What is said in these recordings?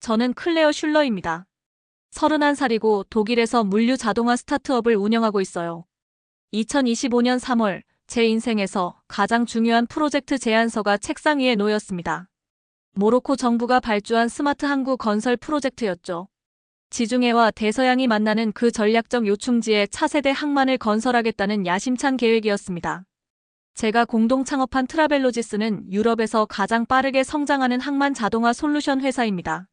저는 클레어 슐러입니다. 31살이고 독일에서 물류 자동화 스타트업을 운영하고 있어요. 2025년 3월 제 인생에서 가장 중요한 프로젝트 제안서가 책상 위에 놓였습니다. 모로코 정부가 발주한 스마트 항구 건설 프로젝트였죠. 지중해와 대서양이 만나는 그 전략적 요충지에 차세대 항만을 건설하겠다는 야심찬 계획이었습니다. 제가 공동 창업한 트라벨로지스는 유럽에서 가장 빠르게 성장하는 항만 자동화 솔루션 회사입니다.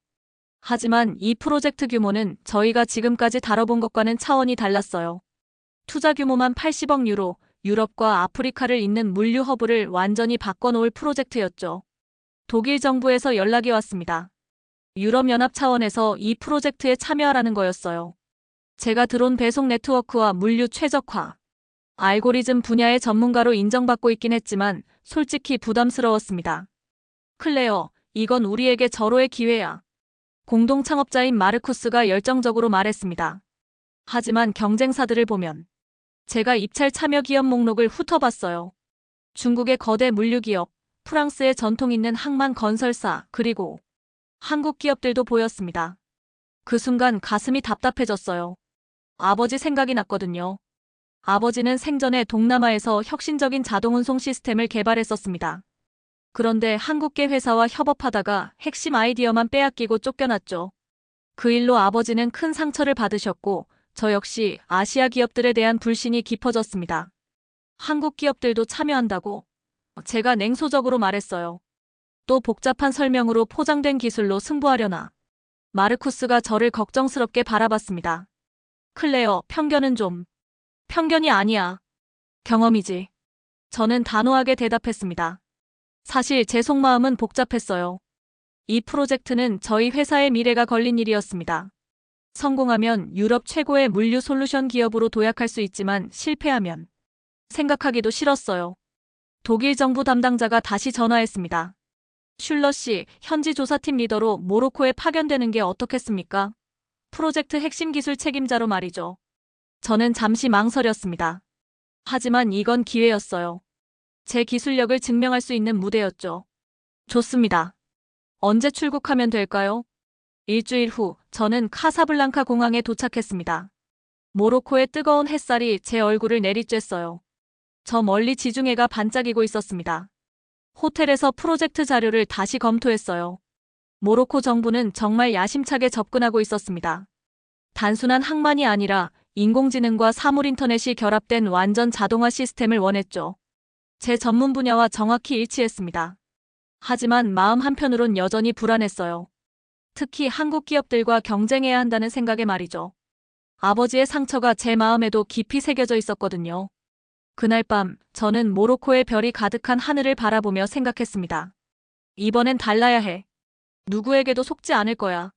하지만 이 프로젝트 규모는 저희가 지금까지 다뤄본 것과는 차원이 달랐어요. 투자 규모만 80억 유로, 유럽과 아프리카를 잇는 물류 허브를 완전히 바꿔놓을 프로젝트였죠. 독일 정부에서 연락이 왔습니다. 유럽연합 차원에서 이 프로젝트에 참여하라는 거였어요. 제가 드론 배송 네트워크와 물류 최적화, 알고리즘 분야의 전문가로 인정받고 있긴 했지만 솔직히 부담스러웠습니다. 클레어, 이건 우리에게 절호의 기회야. 공동 창업자인 마르쿠스가 열정적으로 말했습니다. 하지만 경쟁사들을 보면 제가 입찰 참여 기업 목록을 훑어봤어요. 중국의 거대 물류기업, 프랑스의 전통 있는 항만 건설사, 그리고 한국 기업들도 보였습니다. 그 순간 가슴이 답답해졌어요. 아버지 생각이 났거든요. 아버지는 생전에 동남아에서 혁신적인 자동운송 시스템을 개발했었습니다. 그런데 한국계 회사와 협업하다가 핵심 아이디어만 빼앗기고 쫓겨났죠. 그 일로 아버지는 큰 상처를 받으셨고 저 역시 아시아 기업들에 대한 불신이 깊어졌습니다. 한국 기업들도 참여한다고 제가 냉소적으로 말했어요. 또 복잡한 설명으로 포장된 기술로 승부하려나. 마르쿠스가 저를 걱정스럽게 바라봤습니다. 클레어, 편견은 좀. 편견이 아니야. 경험이지. 저는 단호하게 대답했습니다. 사실 제 속마음은 복잡했어요. 이 프로젝트는 저희 회사의 미래가 걸린 일이었습니다. 성공하면 유럽 최고의 물류 솔루션 기업으로 도약할 수 있지만 실패하면 생각하기도 싫었어요. 독일 정부 담당자가 다시 전화했습니다. 슐러 씨, 현지 조사팀 리더로 모로코에 파견되는 게 어떻겠습니까? 프로젝트 핵심 기술 책임자로 말이죠. 저는 잠시 망설였습니다. 하지만 이건 기회였어요. 제 기술력을 증명할 수 있는 무대였죠. 좋습니다. 언제 출국하면 될까요? 일주일 후 저는 카사블랑카 공항에 도착했습니다. 모로코의 뜨거운 햇살이 제 얼굴을 내리쬐어요. 저 멀리 지중해가 반짝이고 있었습니다. 호텔에서 프로젝트 자료를 다시 검토했어요. 모로코 정부는 정말 야심차게 접근하고 있었습니다. 단순한 항만이 아니라 인공지능과 사물인터넷이 결합된 완전 자동화 시스템을 원했죠. 제 전문 분야와 정확히 일치했습니다. 하지만 마음 한편으론 여전히 불안했어요. 특히 한국 기업들과 경쟁해야 한다는 생각에 말이죠. 아버지의 상처가 제 마음에도 깊이 새겨져 있었거든요. 그날 밤 저는 모로코의 별이 가득한 하늘을 바라보며 생각했습니다. 이번엔 달라야 해. 누구에게도 속지 않을 거야.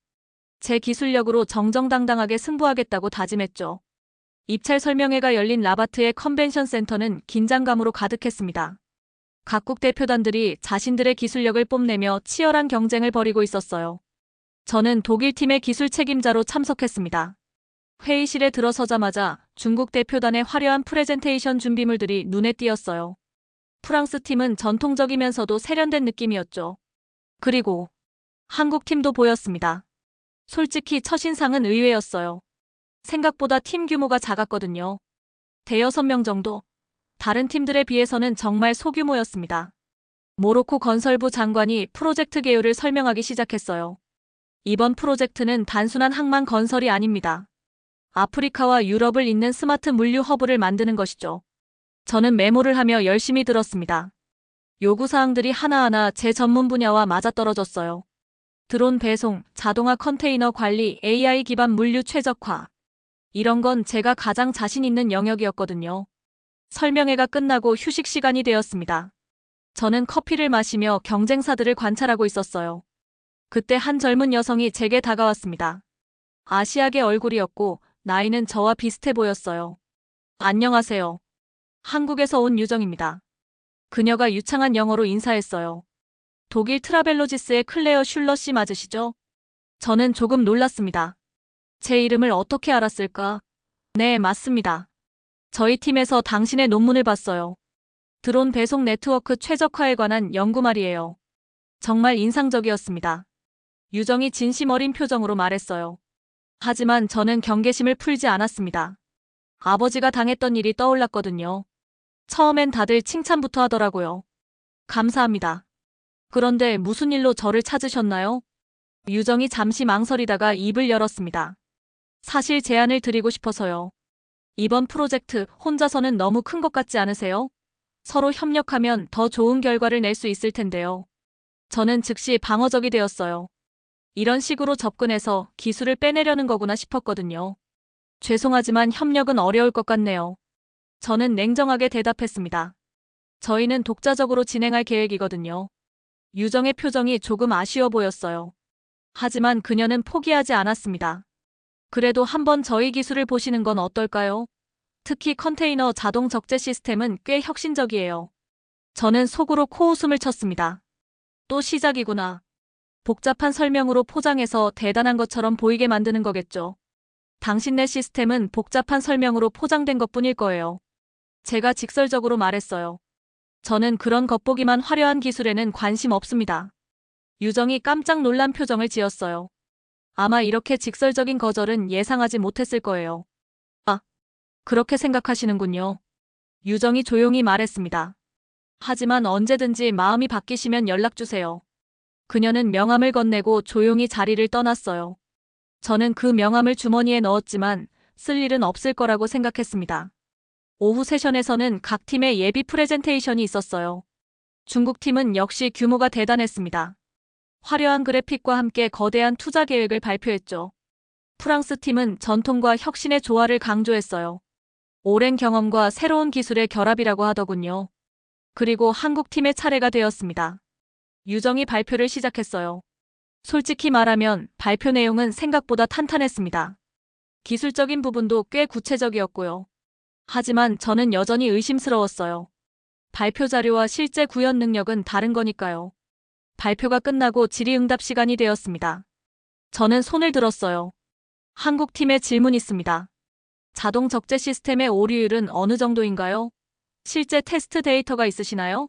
제 기술력으로 정정당당하게 승부하겠다고 다짐했죠. 입찰 설명회가 열린 라바트의 컨벤션 센터는 긴장감으로 가득했습니다. 각국 대표단들이 자신들의 기술력을 뽐내며 치열한 경쟁을 벌이고 있었어요. 저는 독일 팀의 기술 책임자로 참석했습니다. 회의실에 들어서자마자 중국 대표단의 화려한 프레젠테이션 준비물들이 눈에 띄었어요. 프랑스 팀은 전통적이면서도 세련된 느낌이었죠. 그리고 한국 팀도 보였습니다. 솔직히 첫인상은 의외였어요. 생각보다 팀 규모가 작았거든요. 대여섯 명 정도. 다른 팀들에 비해서는 정말 소규모였습니다. 모로코 건설부 장관이 프로젝트 개요를 설명하기 시작했어요. 이번 프로젝트는 단순한 항만 건설이 아닙니다. 아프리카와 유럽을 잇는 스마트 물류 허브를 만드는 것이죠. 저는 메모를 하며 열심히 들었습니다. 요구사항들이 하나하나 제 전문 분야와 맞아떨어졌어요. 드론 배송, 자동화 컨테이너 관리, AI 기반 물류 최적화. 이런 건 제가 가장 자신 있는 영역이었거든요. 설명회가 끝나고 휴식 시간이 되었습니다. 저는 커피를 마시며 경쟁사들을 관찰하고 있었어요. 그때 한 젊은 여성이 제게 다가왔습니다. 아시아계 얼굴이었고 나이는 저와 비슷해 보였어요. 안녕하세요. 한국에서 온 유정입니다. 그녀가 유창한 영어로 인사했어요. 독일 트라벨로지스의 클레어 슐러 씨 맞으시죠? 저는 조금 놀랐습니다. 제 이름을 어떻게 알았을까? 네, 맞습니다. 저희 팀에서 당신의 논문을 봤어요. 드론 배송 네트워크 최적화에 관한 연구 말이에요. 정말 인상적이었습니다. 유정이 진심 어린 표정으로 말했어요. 하지만 저는 경계심을 풀지 않았습니다. 아버지가 당했던 일이 떠올랐거든요. 처음엔 다들 칭찬부터 하더라고요. 감사합니다. 그런데 무슨 일로 저를 찾으셨나요? 유정이 잠시 망설이다가 입을 열었습니다. 사실 제안을 드리고 싶어서요. 이번 프로젝트 혼자서는 너무 큰 것 같지 않으세요? 서로 협력하면 더 좋은 결과를 낼 수 있을 텐데요. 저는 즉시 방어적이 되었어요. 이런 식으로 접근해서 기술을 빼내려는 거구나 싶었거든요. 죄송하지만 협력은 어려울 것 같네요. 저는 냉정하게 대답했습니다. 저희는 독자적으로 진행할 계획이거든요. 유정의 표정이 조금 아쉬워 보였어요. 하지만 그녀는 포기하지 않았습니다. 그래도 한번 저희 기술을 보시는 건 어떨까요? 특히 컨테이너 자동 적재 시스템은 꽤 혁신적이에요. 저는 속으로 코웃음을 쳤습니다. 또 시작이구나. 복잡한 설명으로 포장해서 대단한 것처럼 보이게 만드는 거겠죠. 당신네 시스템은 복잡한 설명으로 포장된 것뿐일 거예요. 제가 직설적으로 말했어요. 저는 그런 겉보기만 화려한 기술에는 관심 없습니다. 유정이 깜짝 놀란 표정을 지었어요. 아마 이렇게 직설적인 거절은 예상하지 못했을 거예요. 아, 그렇게 생각하시는군요. 유정이 조용히 말했습니다. 하지만 언제든지 마음이 바뀌시면 연락주세요. 그녀는 명함을 건네고 조용히 자리를 떠났어요. 저는 그 명함을 주머니에 넣었지만 쓸 일은 없을 거라고 생각했습니다. 오후 세션에서는 각 팀의 예비 프레젠테이션이 있었어요. 중국 팀은 역시 규모가 대단했습니다. 화려한 그래픽과 함께 거대한 투자 계획을 발표했죠. 프랑스 팀은 전통과 혁신의 조화를 강조했어요. 오랜 경험과 새로운 기술의 결합이라고 하더군요. 그리고 한국 팀의 차례가 되었습니다. 유정이 발표를 시작했어요. 솔직히 말하면 발표 내용은 생각보다 탄탄했습니다. 기술적인 부분도 꽤 구체적이었고요. 하지만 저는 여전히 의심스러웠어요. 발표 자료와 실제 구현 능력은 다른 거니까요. 발표가 끝나고 질의응답 시간이 되었습니다. 저는 손을 들었어요. 한국 팀에 질문 있습니다. 자동 적재 시스템의 오류율은 어느 정도인가요? 실제 테스트 데이터가 있으시나요?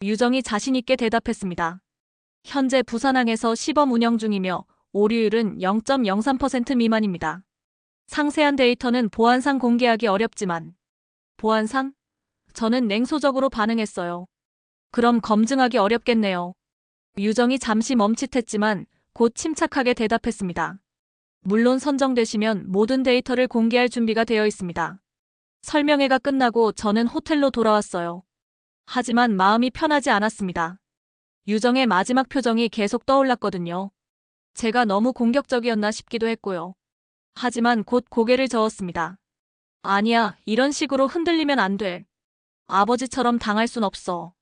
유정이 자신 있게 대답했습니다. 현재 부산항에서 시범 운영 중이며 오류율은 0.03% 미만입니다. 상세한 데이터는 보안상 공개하기 어렵지만. 보안상? 저는 냉소적으로 반응했어요. 그럼 검증하기 어렵겠네요. 유정이 잠시 멈칫했지만 곧 침착하게 대답했습니다. 물론 선정되시면 모든 데이터를 공개할 준비가 되어 있습니다. 설명회가 끝나고 저는 호텔로 돌아왔어요. 하지만 마음이 편하지 않았습니다. 유정의 마지막 표정이 계속 떠올랐거든요. 제가 너무 공격적이었나 싶기도 했고요. 하지만 곧 고개를 저었습니다. 아니야, 이런 식으로 흔들리면 안 돼. 아버지처럼 당할 순 없어.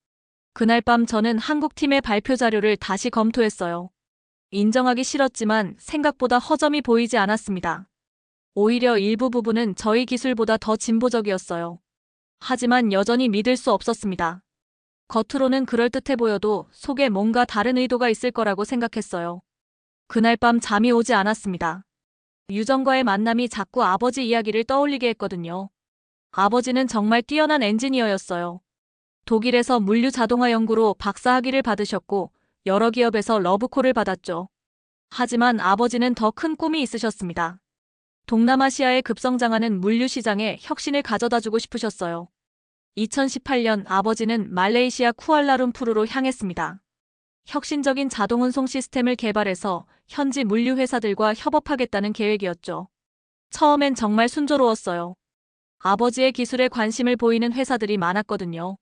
그날 밤 저는 한국팀의 발표 자료를 다시 검토했어요. 인정하기 싫었지만 생각보다 허점이 보이지 않았습니다. 오히려 일부 부분은 저희 기술보다 더 진보적이었어요. 하지만 여전히 믿을 수 없었습니다. 겉으로는 그럴듯해 보여도 속에 뭔가 다른 의도가 있을 거라고 생각했어요. 그날 밤 잠이 오지 않았습니다. 유정과의 만남이 자꾸 아버지 이야기를 떠올리게 했거든요. 아버지는 정말 뛰어난 엔지니어였어요. 독일에서 물류 자동화 연구로 박사학위를 받으셨고 여러 기업에서 러브콜을 받았죠. 하지만 아버지는 더 큰 꿈이 있으셨습니다. 동남아시아의 급성장하는 물류 시장에 혁신을 가져다주고 싶으셨어요. 2018년 아버지는 말레이시아 쿠알라룸푸르로 향했습니다. 혁신적인 자동 운송 시스템을 개발해서 현지 물류 회사들과 협업하겠다는 계획이었죠. 처음엔 정말 순조로웠어요. 아버지의 기술에 관심을 보이는 회사들이 많았거든요.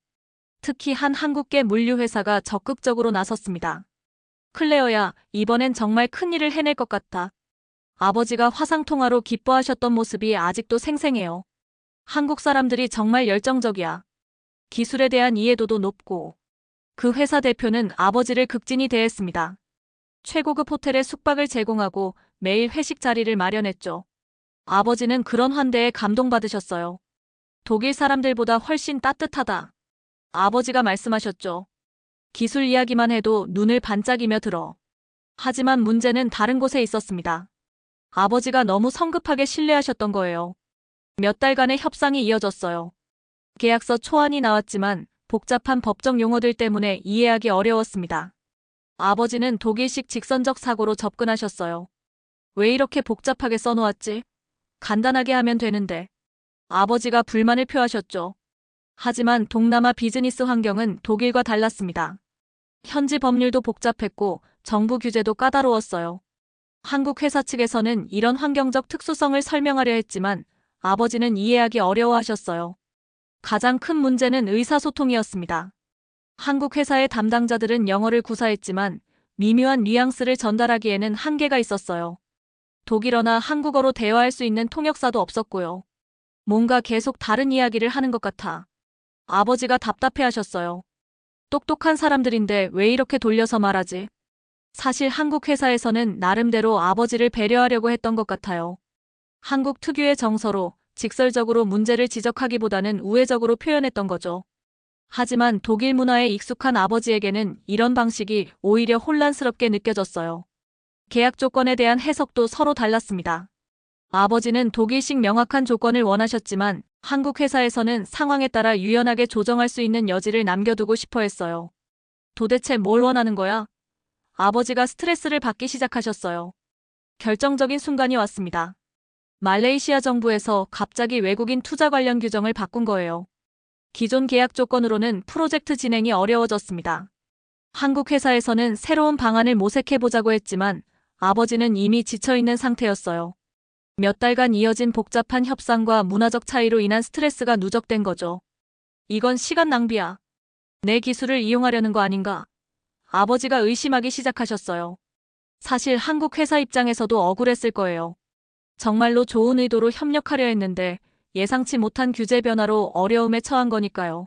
특히 한 한국계 물류 회사가 적극적으로 나섰습니다. 클레어야, 이번엔 정말 큰일을 해낼 것 같아. 아버지가 화상통화로 기뻐하셨던 모습이 아직도 생생해요. 한국 사람들이 정말 열정적이야. 기술에 대한 이해도도 높고. 그 회사 대표는 아버지를 극진히 대했습니다. 최고급 호텔에 숙박을 제공하고 매일 회식 자리를 마련했죠. 아버지는 그런 환대에 감동받으셨어요. 독일 사람들보다 훨씬 따뜻하다. 아버지가 말씀하셨죠. 기술 이야기만 해도 눈을 반짝이며 들어. 하지만 문제는 다른 곳에 있었습니다. 아버지가 너무 성급하게 신뢰하셨던 거예요. 몇 달간의 협상이 이어졌어요. 계약서 초안이 나왔지만 복잡한 법적 용어들 때문에 이해하기 어려웠습니다. 아버지는 독일식 직선적 사고로 접근하셨어요. 왜 이렇게 복잡하게 써놓았지? 간단하게 하면 되는데. 아버지가 불만을 표하셨죠. 하지만 동남아 비즈니스 환경은 독일과 달랐습니다. 현지 법률도 복잡했고 정부 규제도 까다로웠어요. 한국 회사 측에서는 이런 환경적 특수성을 설명하려 했지만 아버지는 이해하기 어려워하셨어요. 가장 큰 문제는 의사소통이었습니다. 한국 회사의 담당자들은 영어를 구사했지만 미묘한 뉘앙스를 전달하기에는 한계가 있었어요. 독일어나 한국어로 대화할 수 있는 통역사도 없었고요. 뭔가 계속 다른 이야기를 하는 것 같아. 아버지가 답답해하셨어요. 똑똑한 사람들인데 왜 이렇게 돌려서 말하지? 사실 한국 회사에서는 나름대로 아버지를 배려하려고 했던 것 같아요. 한국 특유의 정서로 직설적으로 문제를 지적하기보다는 우회적으로 표현했던 거죠. 하지만 독일 문화에 익숙한 아버지에게는 이런 방식이 오히려 혼란스럽게 느껴졌어요. 계약 조건에 대한 해석도 서로 달랐습니다. 아버지는 독일식 명확한 조건을 원하셨지만 한국 회사에서는 상황에 따라 유연하게 조정할 수 있는 여지를 남겨두고 싶어 했어요. 도대체 뭘 원하는 거야? 아버지가 스트레스를 받기 시작하셨어요. 결정적인 순간이 왔습니다. 말레이시아 정부에서 갑자기 외국인 투자 관련 규정을 바꾼 거예요. 기존 계약 조건으로는 프로젝트 진행이 어려워졌습니다. 한국 회사에서는 새로운 방안을 모색해보자고 했지만 아버지는 이미 지쳐있는 상태였어요. 몇 달간 이어진 복잡한 협상과 문화적 차이로 인한 스트레스가 누적된 거죠. 이건 시간 낭비야. 내 기술을 이용하려는 거 아닌가? 아버지가 의심하기 시작하셨어요. 사실 한국 회사 입장에서도 억울했을 거예요. 정말로 좋은 의도로 협력하려 했는데 예상치 못한 규제 변화로 어려움에 처한 거니까요.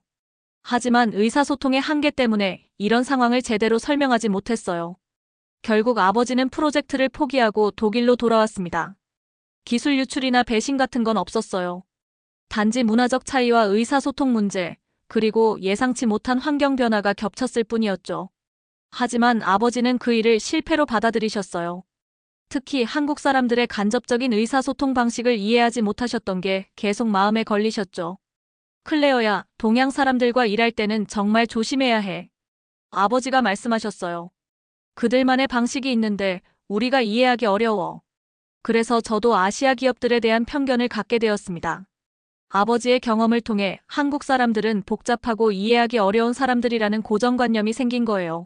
하지만 의사소통의 한계 때문에 이런 상황을 제대로 설명하지 못했어요. 결국 아버지는 프로젝트를 포기하고 독일로 돌아왔습니다. 기술 유출이나 배신 같은 건 없었어요. 단지 문화적 차이와 의사소통 문제, 그리고 예상치 못한 환경 변화가 겹쳤을 뿐이었죠. 하지만 아버지는 그 일을 실패로 받아들이셨어요. 특히 한국 사람들의 간접적인 의사소통 방식을 이해하지 못하셨던 게 계속 마음에 걸리셨죠. 클레어야, 동양 사람들과 일할 때는 정말 조심해야 해. 아버지가 말씀하셨어요. 그들만의 방식이 있는데 우리가 이해하기 어려워. 그래서 저도 아시아 기업들에 대한 편견을 갖게 되었습니다. 아버지의 경험을 통해 한국 사람들은 복잡하고 이해하기 어려운 사람들이라는 고정관념이 생긴 거예요.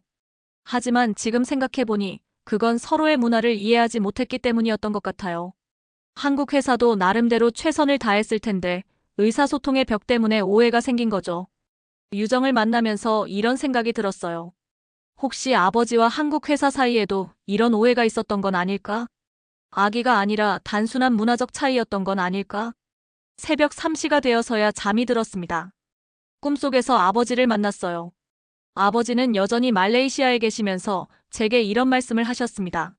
하지만 지금 생각해보니 그건 서로의 문화를 이해하지 못했기 때문이었던 것 같아요. 한국 회사도 나름대로 최선을 다했을 텐데 의사소통의 벽 때문에 오해가 생긴 거죠. 유정을 만나면서 이런 생각이 들었어요. 혹시 아버지와 한국 회사 사이에도 이런 오해가 있었던 건 아닐까? 악의가 아니라 단순한 문화적 차이였던 건 아닐까? 새벽 3시가 되어서야 잠이 들었습니다. 꿈속에서 아버지를 만났어요. 아버지는 여전히 말레이시아에 계시면서 제게 이런 말씀을 하셨습니다.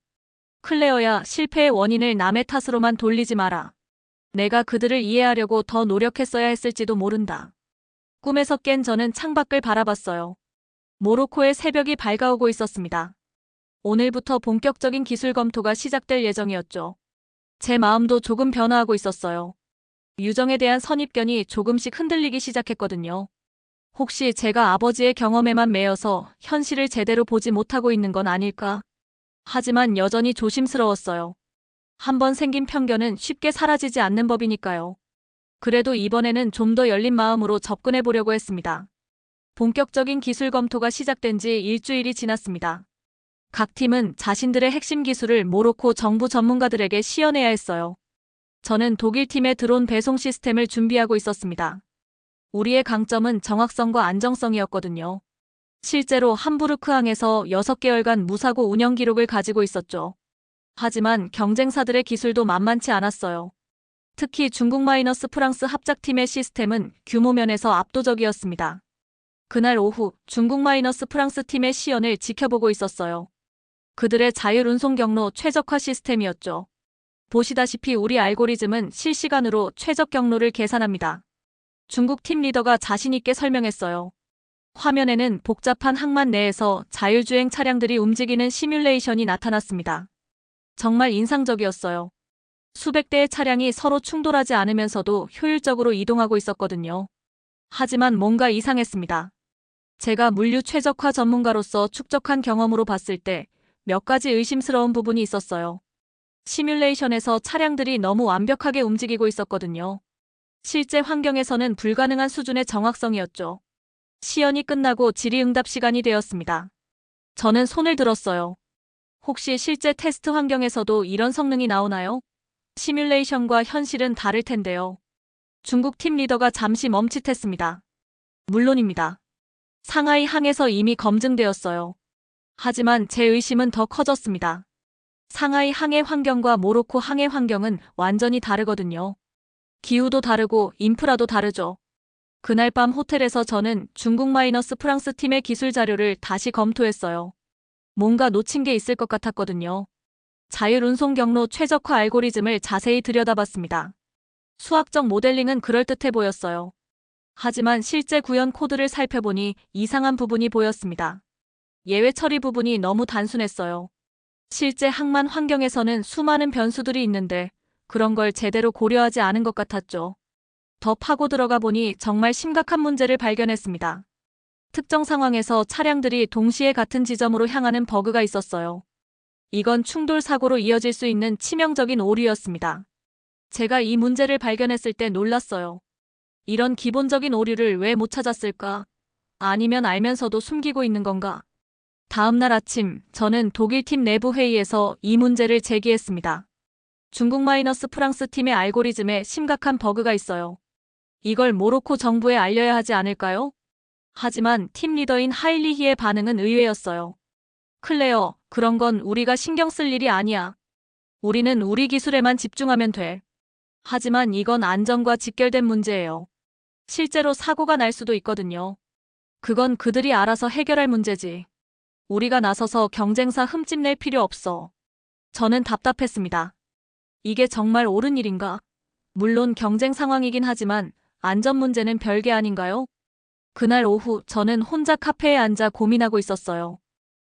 클레어야, 실패의 원인을 남의 탓으로만 돌리지 마라. 내가 그들을 이해하려고 더 노력했어야 했을지도 모른다. 꿈에서 깬 저는 창밖을 바라봤어요. 모로코의 새벽이 밝아오고 있었습니다. 오늘부터 본격적인 기술 검토가 시작될 예정이었죠. 제 마음도 조금 변화하고 있었어요. 유정에 대한 선입견이 조금씩 흔들리기 시작했거든요. 혹시 제가 아버지의 경험에만 매여서 현실을 제대로 보지 못하고 있는 건 아닐까? 하지만 여전히 조심스러웠어요. 한번 생긴 편견은 쉽게 사라지지 않는 법이니까요. 그래도 이번에는 좀 더 열린 마음으로 접근해 보려고 했습니다. 본격적인 기술 검토가 시작된 지 일주일이 지났습니다. 각 팀은 자신들의 핵심 기술을 모로코 정부 전문가들에게 시연해야 했어요. 저는 독일 팀의 드론 배송 시스템을 준비하고 있었습니다. 우리의 강점은 정확성과 안정성이었거든요. 실제로 함부르크항에서 6개월간 무사고 운영 기록을 가지고 있었죠. 하지만 경쟁사들의 기술도 만만치 않았어요. 특히 중국 마이너스 프랑스 합작팀의 시스템은 규모 면에서 압도적이었습니다. 그날 오후 중국 마이너스 프랑스 팀의 시연을 지켜보고 있었어요. 그들의 자율 운송 경로 최적화 시스템이었죠. 보시다시피 우리 알고리즘은 실시간으로 최적 경로를 계산합니다. 중국 팀 리더가 자신있게 설명했어요. 화면에는 복잡한 항만 내에서 자율주행 차량들이 움직이는 시뮬레이션이 나타났습니다. 정말 인상적이었어요. 수백 대의 차량이 서로 충돌하지 않으면서도 효율적으로 이동하고 있었거든요. 하지만 뭔가 이상했습니다. 제가 물류 최적화 전문가로서 축적한 경험으로 봤을 때 몇 가지 의심스러운 부분이 있었어요. 시뮬레이션에서 차량들이 너무 완벽하게 움직이고 있었거든요. 실제 환경에서는 불가능한 수준의 정확성이었죠. 시연이 끝나고 질의응답 시간이 되었습니다. 저는 손을 들었어요. 혹시 실제 테스트 환경에서도 이런 성능이 나오나요? 시뮬레이션과 현실은 다를 텐데요. 중국 팀 리더가 잠시 멈칫했습니다. 물론입니다. 상하이 항에서 이미 검증되었어요. 하지만 제 의심은 더 커졌습니다. 상하이 항해 환경과 모로코 항해 환경은 완전히 다르거든요. 기후도 다르고 인프라도 다르죠. 그날 밤 호텔에서 저는 중국 마이너스 프랑스 팀의 기술 자료를 다시 검토했어요. 뭔가 놓친 게 있을 것 같았거든요. 자율 운송 경로 최적화 알고리즘을 자세히 들여다봤습니다. 수학적 모델링은 그럴듯해 보였어요. 하지만 실제 구현 코드를 살펴보니 이상한 부분이 보였습니다. 예외 처리 부분이 너무 단순했어요. 실제 항만 환경에서는 수많은 변수들이 있는데 그런 걸 제대로 고려하지 않은 것 같았죠. 더 파고 들어가 보니 정말 심각한 문제를 발견했습니다. 특정 상황에서 차량들이 동시에 같은 지점으로 향하는 버그가 있었어요. 이건 충돌 사고로 이어질 수 있는 치명적인 오류였습니다. 제가 이 문제를 발견했을 때 놀랐어요. 이런 기본적인 오류를 왜 못 찾았을까? 아니면 알면서도 숨기고 있는 건가? 다음 날 아침, 저는 독일 팀 내부 회의에서 이 문제를 제기했습니다. 중국 마이너스 프랑스 팀의 알고리즘에 심각한 버그가 있어요. 이걸 모로코 정부에 알려야 하지 않을까요? 하지만 팀 리더인 하일리히의 반응은 의외였어요. 클레어, 그런 건 우리가 신경 쓸 일이 아니야. 우리는 우리 기술에만 집중하면 돼. 하지만 이건 안전과 직결된 문제예요. 실제로 사고가 날 수도 있거든요. 그건 그들이 알아서 해결할 문제지. 우리가 나서서 경쟁사 흠집낼 필요 없어. 저는 답답했습니다. 이게 정말 옳은 일인가? 물론 경쟁 상황이긴 하지만 안전 문제는 별게 아닌가요? 그날 오후 저는 혼자 카페에 앉아 고민하고 있었어요.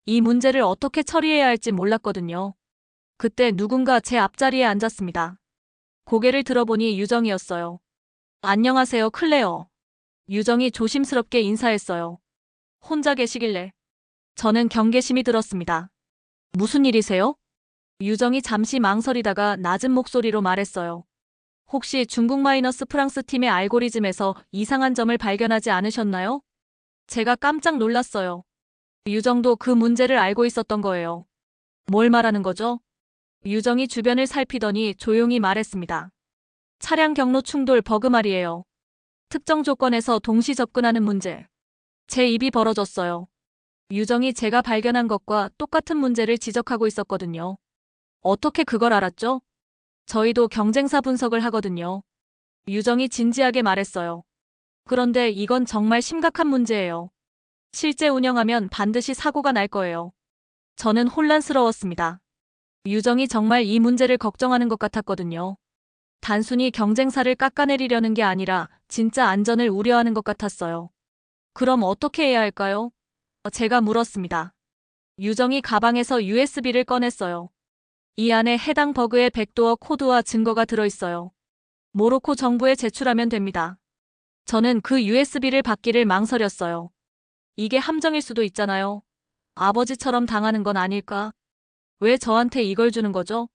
이 문제를 어떻게 처리해야 할지 몰랐거든요. 그때 누군가 제 앞자리에 앉았습니다. 고개를 들어보니 유정이었어요. 안녕하세요, 클레어. 유정이 조심스럽게 인사했어요. 혼자 계시길래. 저는 경계심이 들었습니다. 무슨 일이세요? 유정이 잠시 망설이다가 낮은 목소리로 말했어요. 혹시 중국 마이너스 프랑스 팀의 알고리즘에서 이상한 점을 발견하지 않으셨나요? 제가 깜짝 놀랐어요. 유정도 그 문제를 알고 있었던 거예요. 뭘 말하는 거죠? 유정이 주변을 살피더니 조용히 말했습니다. 차량 경로 충돌 버그 말이에요. 특정 조건에서 동시 접근하는 문제. 제 입이 벌어졌어요. 유정이 제가 발견한 것과 똑같은 문제를 지적하고 있었거든요. 어떻게 그걸 알았죠? 저희도 경쟁사 분석을 하거든요. 유정이 진지하게 말했어요. 그런데 이건 정말 심각한 문제예요. 실제 운영하면 반드시 사고가 날 거예요. 저는 혼란스러웠습니다. 유정이 정말 이 문제를 걱정하는 것 같았거든요. 단순히 경쟁사를 깎아내리려는 게 아니라 진짜 안전을 우려하는 것 같았어요. 그럼 어떻게 해야 할까요? 제가 물었습니다. 유정이 가방에서 USB를 꺼냈어요. 이 안에 해당 버그의 백도어 코드와 증거가 들어있어요. 모로코 정부에 제출하면 됩니다. 저는 그 USB를 받기를 망설였어요. 이게 함정일 수도 있잖아요. 아버지처럼 당하는 건 아닐까? 왜 저한테 이걸 주는 거죠?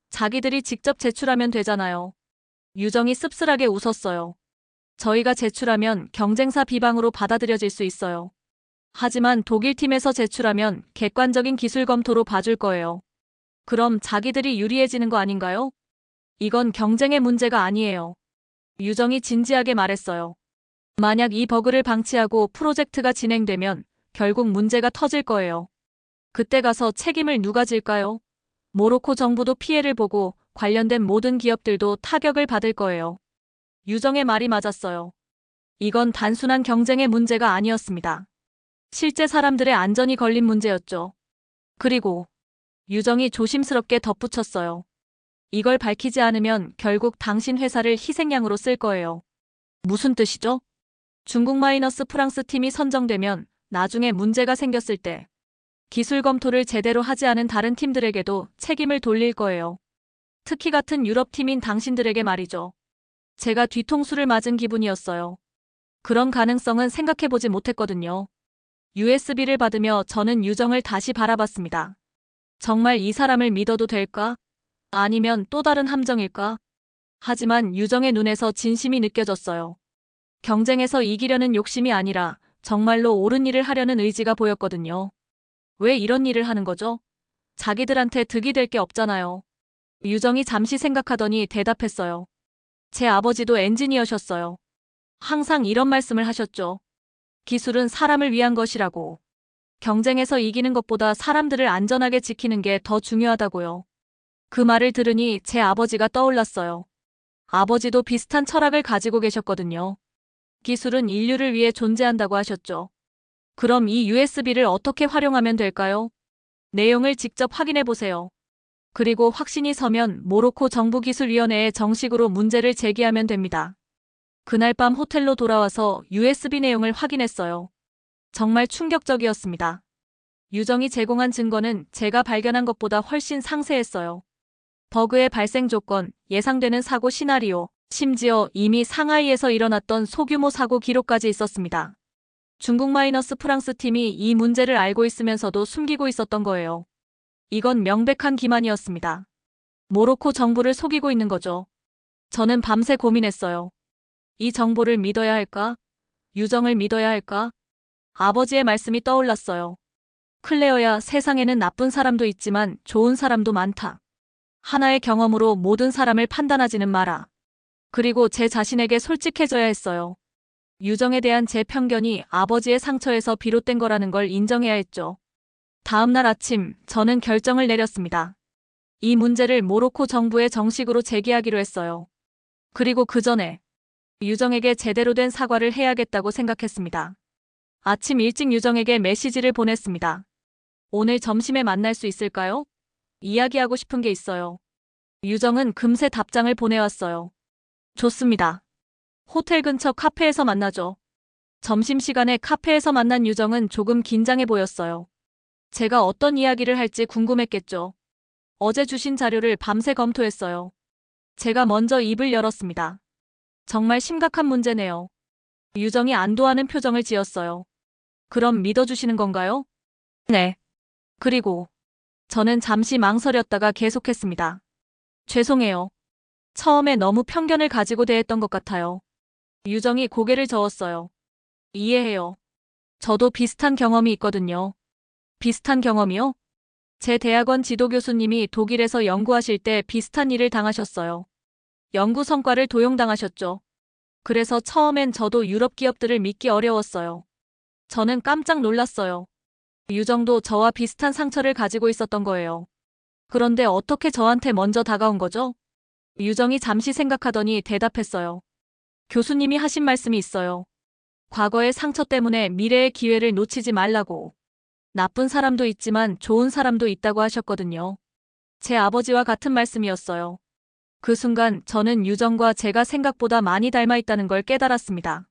자기들이 직접 제출하면 되잖아요. 유정이 씁쓸하게 웃었어요. 저희가 제출하면 경쟁사 비방으로 받아들여질 수 있어요. 하지만 독일 팀에서 제출하면 객관적인 기술 검토로 봐줄 거예요. 그럼 자기들이 유리해지는 거 아닌가요? 이건 경쟁의 문제가 아니에요. 유정이 진지하게 말했어요. 만약 이 버그를 방치하고 프로젝트가 진행되면 결국 문제가 터질 거예요. 그때 가서 책임을 누가 질까요? 모로코 정부도 피해를 보고 관련된 모든 기업들도 타격을 받을 거예요. 유정의 말이 맞았어요. 이건 단순한 경쟁의 문제가 아니었습니다. 실제 사람들의 안전이 걸린 문제였죠. 그리고 유정이 조심스럽게 덧붙였어요. 이걸 밝히지 않으면 결국 당신 회사를 희생양으로 쓸 거예요. 무슨 뜻이죠? 중국 마이너스 프랑스 팀이 선정되면 나중에 문제가 생겼을 때 기술 검토를 제대로 하지 않은 다른 팀들에게도 책임을 돌릴 거예요. 특히 같은 유럽 팀인 당신들에게 말이죠. 제가 뒤통수를 맞은 기분이었어요. 그런 가능성은 생각해보지 못했거든요. USB를 받으며 저는 유정을 다시 바라봤습니다. 정말 이 사람을 믿어도 될까? 아니면 또 다른 함정일까? 하지만 유정의 눈에서 진심이 느껴졌어요. 경쟁에서 이기려는 욕심이 아니라 정말로 옳은 일을 하려는 의지가 보였거든요. 왜 이런 일을 하는 거죠? 자기들한테 득이 될 게 없잖아요. 유정이 잠시 생각하더니 대답했어요. 제 아버지도 엔지니어셨어요. 항상 이런 말씀을 하셨죠. 기술은 사람을 위한 것이라고. 경쟁에서 이기는 것보다 사람들을 안전하게 지키는 게 더 중요하다고요. 그 말을 들으니 제 아버지가 떠올랐어요. 아버지도 비슷한 철학을 가지고 계셨거든요. 기술은 인류를 위해 존재한다고 하셨죠. 그럼 이 USB를 어떻게 활용하면 될까요? 내용을 직접 확인해 보세요. 그리고 확신이 서면 모로코 정부기술위원회에 정식으로 문제를 제기하면 됩니다. 그날 밤 호텔로 돌아와서 USB 내용을 확인했어요. 정말 충격적이었습니다. 유정이 제공한 증거는 제가 발견한 것보다 훨씬 상세했어요. 버그의 발생 조건, 예상되는 사고 시나리오, 심지어 이미 상하이에서 일어났던 소규모 사고 기록까지 있었습니다. 중국 마이너스 프랑스 팀이 이 문제를 알고 있으면서도 숨기고 있었던 거예요. 이건 명백한 기만이었습니다. 모로코 정부를 속이고 있는 거죠. 저는 밤새 고민했어요. 이 정보를 믿어야 할까? 유정을 믿어야 할까? 아버지의 말씀이 떠올랐어요. 클레어야, 세상에는 나쁜 사람도 있지만 좋은 사람도 많다. 하나의 경험으로 모든 사람을 판단하지는 마라. 그리고 제 자신에게 솔직해져야 했어요. 유정에 대한 제 편견이 아버지의 상처에서 비롯된 거라는 걸 인정해야 했죠. 다음 날 아침, 저는 결정을 내렸습니다. 이 문제를 모로코 정부에 정식으로 제기하기로 했어요. 그리고 그 전에 유정에게 제대로 된 사과를 해야겠다고 생각했습니다. 아침 일찍 유정에게 메시지를 보냈습니다. 오늘 점심에 만날 수 있을까요? 이야기하고 싶은 게 있어요. 유정은 금세 답장을 보내왔어요. 좋습니다. 호텔 근처 카페에서 만나죠. 점심시간에 카페에서 만난 유정은 조금 긴장해 보였어요. 제가 어떤 이야기를 할지 궁금했겠죠. 어제 주신 자료를 밤새 검토했어요. 제가 먼저 입을 열었습니다. 정말 심각한 문제네요. 유정이 안도하는 표정을 지었어요. 그럼 믿어주시는 건가요? 네. 그리고 저는 잠시 망설였다가 계속했습니다. 죄송해요. 처음에 너무 편견을 가지고 대했던 것 같아요. 유정이 고개를 저었어요. 이해해요. 저도 비슷한 경험이 있거든요. 비슷한 경험이요? 제 대학원 지도 교수님이 독일에서 연구하실 때 비슷한 일을 당하셨어요. 연구 성과를 도용당하셨죠. 그래서 처음엔 저도 유럽 기업들을 믿기 어려웠어요. 저는 깜짝 놀랐어요. 유정도 저와 비슷한 상처를 가지고 있었던 거예요. 그런데 어떻게 저한테 먼저 다가온 거죠? 유정이 잠시 생각하더니 대답했어요. 교수님이 하신 말씀이 있어요. 과거의 상처 때문에 미래의 기회를 놓치지 말라고. 나쁜 사람도 있지만 좋은 사람도 있다고 하셨거든요. 제 아버지와 같은 말씀이었어요. 그 순간 저는 유정과 제가 생각보다 많이 닮아 있다는 걸 깨달았습니다.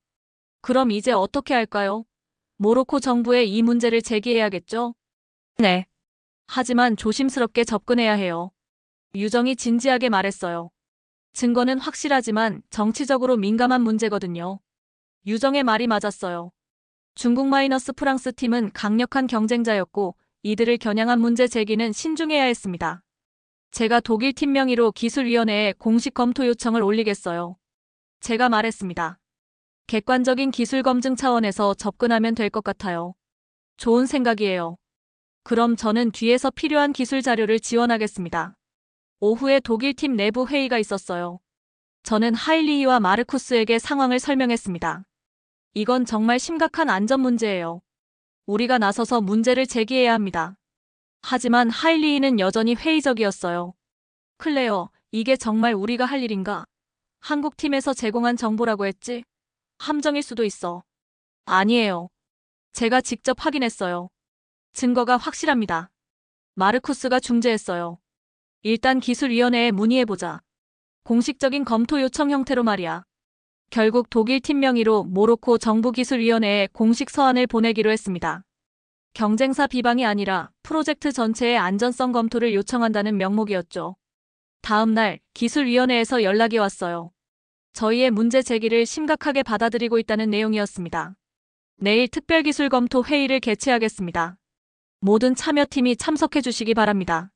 그럼 이제 어떻게 할까요? 모로코 정부에 이 문제를 제기해야겠죠? 네. 하지만 조심스럽게 접근해야 해요. 유정이 진지하게 말했어요. 증거는 확실하지만 정치적으로 민감한 문제거든요. 유정의 말이 맞았어요. 중국 마이너스 프랑스 팀은 강력한 경쟁자였고 이들을 겨냥한 문제 제기는 신중해야 했습니다. 제가 독일 팀 명의로 기술위원회에 공식 검토 요청을 올리겠어요. 제가 말했습니다. 객관적인 기술 검증 차원에서 접근하면 될 것 같아요. 좋은 생각이에요. 그럼 저는 뒤에서 필요한 기술 자료를 지원하겠습니다. 오후에 독일 팀 내부 회의가 있었어요. 저는 하일리히와 마르쿠스에게 상황을 설명했습니다. 이건 정말 심각한 안전 문제예요. 우리가 나서서 문제를 제기해야 합니다. 하지만 하일리히는 여전히 회의적이었어요. 클레어, 이게 정말 우리가 할 일인가? 한국 팀에서 제공한 정보라고 했지? 함정일 수도 있어. 아니에요. 제가 직접 확인했어요. 증거가 확실합니다. 마르쿠스가 중재했어요. 일단 기술위원회에 문의해보자. 공식적인 검토 요청 형태로 말이야. 결국 독일 팀 명의로 모로코 정부기술위원회에 공식 서한을 보내기로 했습니다. 경쟁사 비방이 아니라 프로젝트 전체의 안전성 검토를 요청한다는 명목이었죠. 다음 날 기술위원회에서 연락이 왔어요. 저희의 문제 제기를 심각하게 받아들이고 있다는 내용이었습니다. 내일 특별기술 검토 회의를 개최하겠습니다. 모든 참여팀이 참석해 주시기 바랍니다.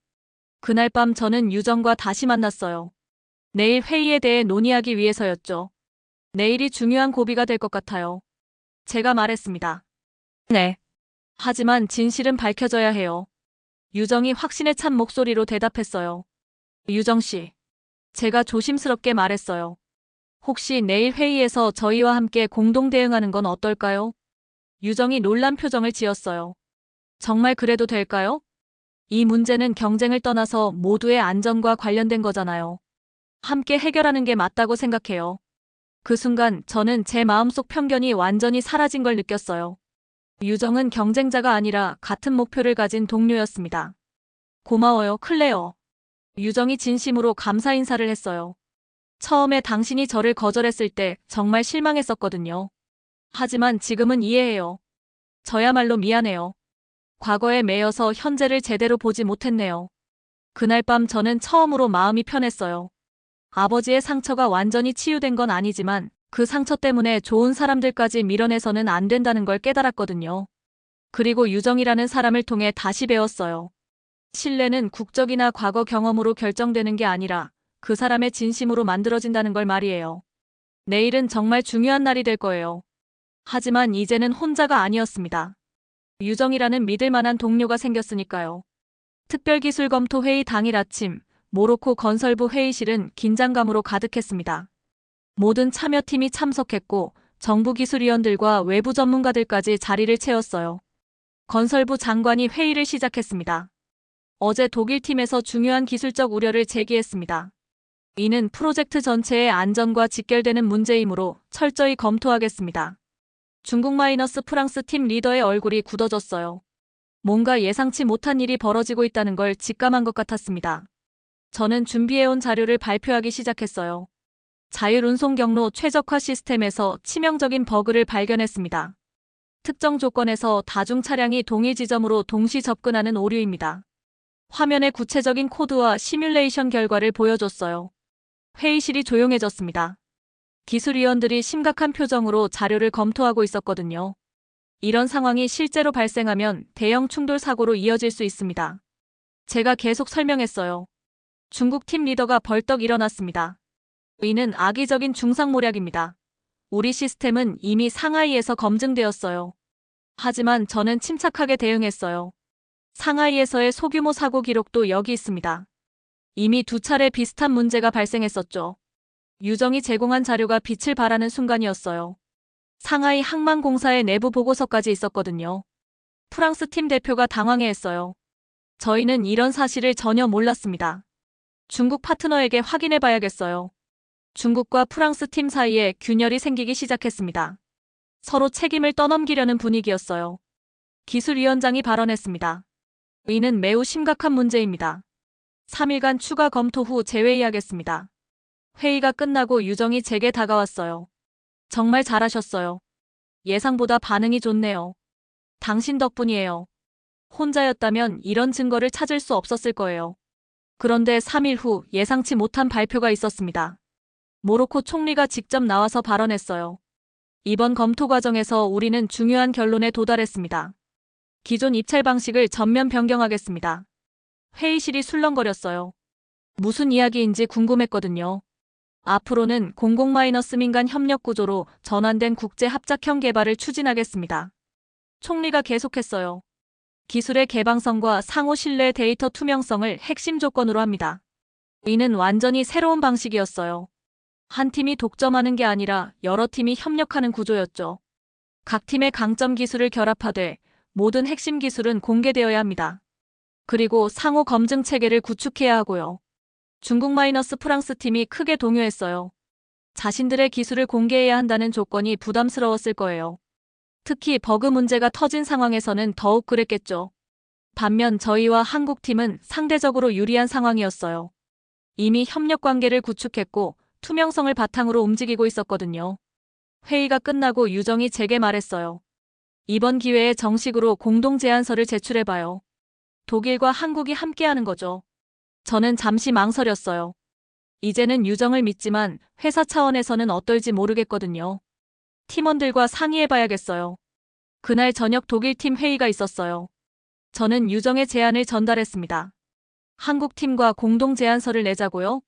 그날 밤 저는 유정과 다시 만났어요. 내일 회의에 대해 논의하기 위해서였죠. 내일이 중요한 고비가 될 것 같아요. 제가 말했습니다. 네. 하지만 진실은 밝혀져야 해요. 유정이 확신에 찬 목소리로 대답했어요. 유정 씨. 제가 조심스럽게 말했어요. 혹시 내일 회의에서 저희와 함께 공동 대응하는 건 어떨까요? 유정이 놀란 표정을 지었어요. 정말 그래도 될까요? 이 문제는 경쟁을 떠나서 모두의 안전과 관련된 거잖아요. 함께 해결하는 게 맞다고 생각해요. 그 순간 저는 제 마음속 편견이 완전히 사라진 걸 느꼈어요. 유정은 경쟁자가 아니라 같은 목표를 가진 동료였습니다. 고마워요, 클레어. 유정이 진심으로 감사 인사를 했어요. 처음에 당신이 저를 거절했을 때 정말 실망했었거든요. 하지만 지금은 이해해요. 저야말로 미안해요. 과거에 매여서 현재를 제대로 보지 못했네요. 그날 밤 저는 처음으로 마음이 편했어요. 아버지의 상처가 완전히 치유된 건 아니지만 그 상처 때문에 좋은 사람들까지 밀어내서는 안 된다는 걸 깨달았거든요. 그리고 유정이라는 사람을 통해 다시 배웠어요. 신뢰는 국적이나 과거 경험으로 결정되는 게 아니라 그 사람의 진심으로 만들어진다는 걸 말이에요. 내일은 정말 중요한 날이 될 거예요. 하지만 이제는 혼자가 아니었습니다. 유정이라는 믿을 만한 동료가 생겼으니까요. 특별기술 검토 회의 당일 아침, 모로코 건설부 회의실은 긴장감으로 가득했습니다. 모든 참여팀이 참석했고 정부 기술위원들과 외부 전문가들까지 자리를 채웠어요. 건설부 장관이 회의를 시작했습니다. 어제 독일팀에서 중요한 기술적 우려를 제기했습니다. 이는 프로젝트 전체의 안전과 직결되는 문제이므로 철저히 검토하겠습니다. 중국 마이너스 프랑스 팀 리더의 얼굴이 굳어졌어요. 뭔가 예상치 못한 일이 벌어지고 있다는 걸 직감한 것 같았습니다. 저는 준비해온 자료를 발표하기 시작했어요. 자율운송 경로 최적화 시스템에서 치명적인 버그를 발견했습니다. 특정 조건에서 다중 차량이 동일 지점으로 동시 접근하는 오류입니다. 화면에 구체적인 코드와 시뮬레이션 결과를 보여줬어요. 회의실이 조용해졌습니다. 기술위원들이 심각한 표정으로 자료를 검토하고 있었거든요. 이런 상황이 실제로 발생하면 대형 충돌 사고로 이어질 수 있습니다. 제가 계속 설명했어요. 중국 팀 리더가 벌떡 일어났습니다. 이는 악의적인 중상모략입니다. 우리 시스템은 이미 상하이에서 검증되었어요. 하지만 저는 침착하게 대응했어요. 상하이에서의 소규모 사고 기록도 여기 있습니다. 이미 2차례 비슷한 문제가 발생했었죠. 유정이 제공한 자료가 빛을 발하는 순간이었어요. 상하이 항만공사의 내부 보고서까지 있었거든요. 프랑스 팀 대표가 당황해했어요. 저희는 이런 사실을 전혀 몰랐습니다. 중국 파트너에게 확인해 봐야겠어요. 중국과 프랑스 팀 사이에 균열이 생기기 시작했습니다. 서로 책임을 떠넘기려는 분위기였어요. 기술위원장이 발언했습니다. 이는 매우 심각한 문제입니다. 3일간 추가 검토 후 재회의하겠습니다. 회의가 끝나고 유정이 제게 다가왔어요. 정말 잘하셨어요. 예상보다 반응이 좋네요. 당신 덕분이에요. 혼자였다면 이런 증거를 찾을 수 없었을 거예요. 그런데 3일 후 예상치 못한 발표가 있었습니다. 모로코 총리가 직접 나와서 발언했어요. 이번 검토 과정에서 우리는 중요한 결론에 도달했습니다. 기존 입찰 방식을 전면 변경하겠습니다. 회의실이 술렁거렸어요. 무슨 이야기인지 궁금했거든요. 앞으로는 공공-민간 협력 구조로 전환된 국제 합작형 개발을 추진하겠습니다. 총리가 계속했어요. 기술의 개방성과 상호 신뢰 데이터 투명성을 핵심 조건으로 합니다. 이는 완전히 새로운 방식이었어요. 한 팀이 독점하는 게 아니라 여러 팀이 협력하는 구조였죠. 각 팀의 강점 기술을 결합하되 모든 핵심 기술은 공개되어야 합니다. 그리고 상호 검증 체계를 구축해야 하고요. 중국-프랑스 팀이 크게 동요했어요. 자신들의 기술을 공개해야 한다는 조건이 부담스러웠을 거예요. 특히 버그 문제가 터진 상황에서는 더욱 그랬겠죠. 반면 저희와 한국팀은 상대적으로 유리한 상황이었어요. 이미 협력 관계를 구축했고 투명성을 바탕으로 움직이고 있었거든요. 회의가 끝나고 유정이 제게 말했어요. 이번 기회에 정식으로 공동 제안서를 제출해봐요. 독일과 한국이 함께하는 거죠. 저는 잠시 망설였어요. 이제는 유정을 믿지만 회사 차원에서는 어떨지 모르겠거든요. 팀원들과 상의해봐야겠어요. 그날 저녁 독일팀 회의가 있었어요. 저는 유정의 제안을 전달했습니다. 한국 팀과 공동 제안서를 내자고요?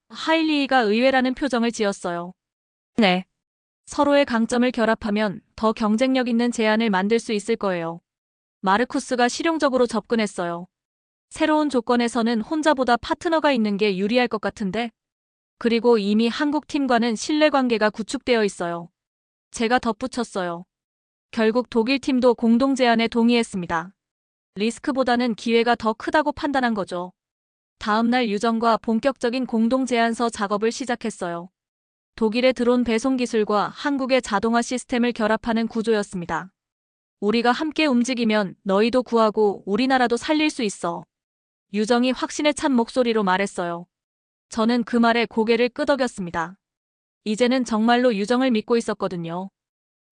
하일리히가 의외라는 표정을 지었어요. 네. 서로의 강점을 결합하면 더 경쟁력 있는 제안을 만들 수 있을 거예요. 마르쿠스가 실용적으로 접근했어요. 새로운 조건에서는 혼자보다 파트너가 있는 게 유리할 것 같은데? 그리고 이미 한국 팀과는 신뢰관계가 구축되어 있어요. 제가 덧붙였어요. 결국 독일 팀도 공동 제안에 동의했습니다. 리스크보다는 기회가 더 크다고 판단한 거죠. 다음 날 유정과 본격적인 공동 제안서 작업을 시작했어요. 독일의 드론 배송 기술과 한국의 자동화 시스템을 결합하는 구조였습니다. 우리가 함께 움직이면 너희도 구하고 우리나라도 살릴 수 있어. 유정이 확신에 찬 목소리로 말했어요. 저는 그 말에 고개를 끄덕였습니다. 이제는 정말로 유정을 믿고 있었거든요.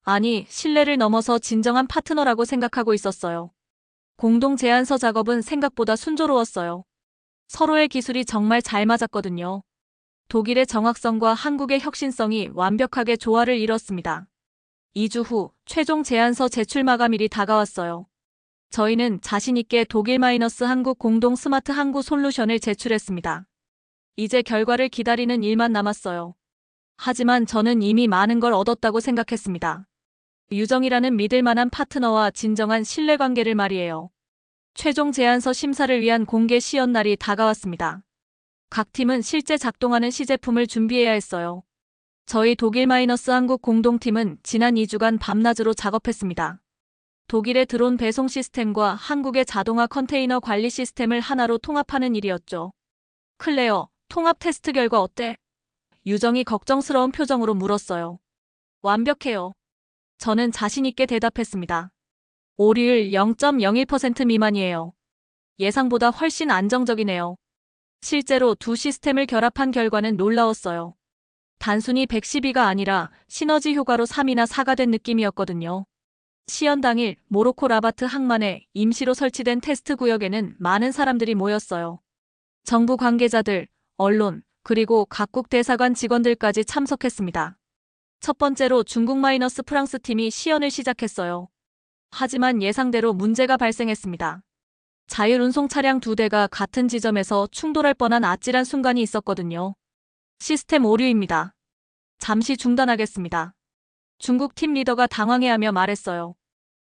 아니, 신뢰를 넘어서 진정한 파트너라고 생각하고 있었어요. 공동 제안서 작업은 생각보다 순조로웠어요. 서로의 기술이 정말 잘 맞았거든요. 독일의 정확성과 한국의 혁신성이 완벽하게 조화를 이뤘습니다. 2주 후 최종 제안서 제출 마감일이 다가왔어요. 저희는 자신있게 독일-한국 공동 스마트 항구 솔루션을 제출했습니다. 이제 결과를 기다리는 일만 남았어요. 하지만 저는 이미 많은 걸 얻었다고 생각했습니다. 유정이라는 믿을 만한 파트너와 진정한 신뢰관계를 말이에요. 최종 제안서 심사를 위한 공개 시연 날이 다가왔습니다. 각 팀은 실제 작동하는 시제품을 준비해야 했어요. 저희 독일-한국 공동팀은 지난 2주간 밤낮으로 작업했습니다. 독일의 드론 배송 시스템과 한국의 자동화 컨테이너 관리 시스템을 하나로 통합하는 일이었죠. 클레어, 통합 테스트 결과 어때? 유정이 걱정스러운 표정으로 물었어요. 완벽해요. 저는 자신있게 대답했습니다. 오류율 0.01% 미만이에요. 예상보다 훨씬 안정적이네요. 실제로 두 시스템을 결합한 결과는 놀라웠어요. 단순히 112가 아니라 시너지 효과로 3이나 4가 된 느낌이었거든요. 시연 당일 모로코 라바트 항만에 임시로 설치된 테스트 구역에는 많은 사람들이 모였어요. 정부 관계자들, 언론, 그리고 각국 대사관 직원들까지 참석했습니다. 첫 번째로 중국-프랑스 팀이 시연을 시작했어요. 하지만 예상대로 문제가 발생했습니다. 자율운송 차량 2대가 같은 지점에서 충돌할 뻔한 아찔한 순간이 있었거든요. 시스템 오류입니다. 잠시 중단하겠습니다. 중국 팀 리더가 당황해하며 말했어요.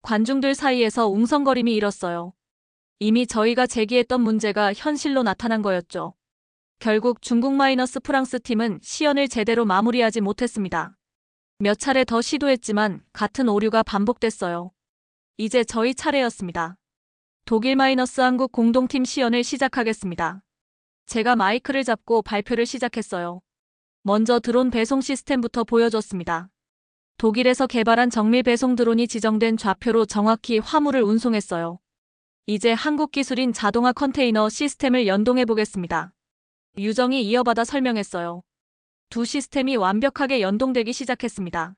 관중들 사이에서 웅성거림이 일었어요. 이미 저희가 제기했던 문제가 현실로 나타난 거였죠. 결국 중국-프랑스 팀은 시연을 제대로 마무리하지 못했습니다. 몇 차례 더 시도했지만 같은 오류가 반복됐어요. 이제 저희 차례였습니다. 독일-한국 공동팀 시연을 시작하겠습니다. 제가 마이크를 잡고 발표를 시작했어요. 먼저 드론 배송 시스템부터 보여줬습니다. 독일에서 개발한 정밀 배송 드론이 지정된 좌표로 정확히 화물을 운송했어요. 이제 한국 기술인 자동화 컨테이너 시스템을 연동해 보겠습니다. 유정이 이어받아 설명했어요. 두 시스템이 완벽하게 연동되기 시작했습니다.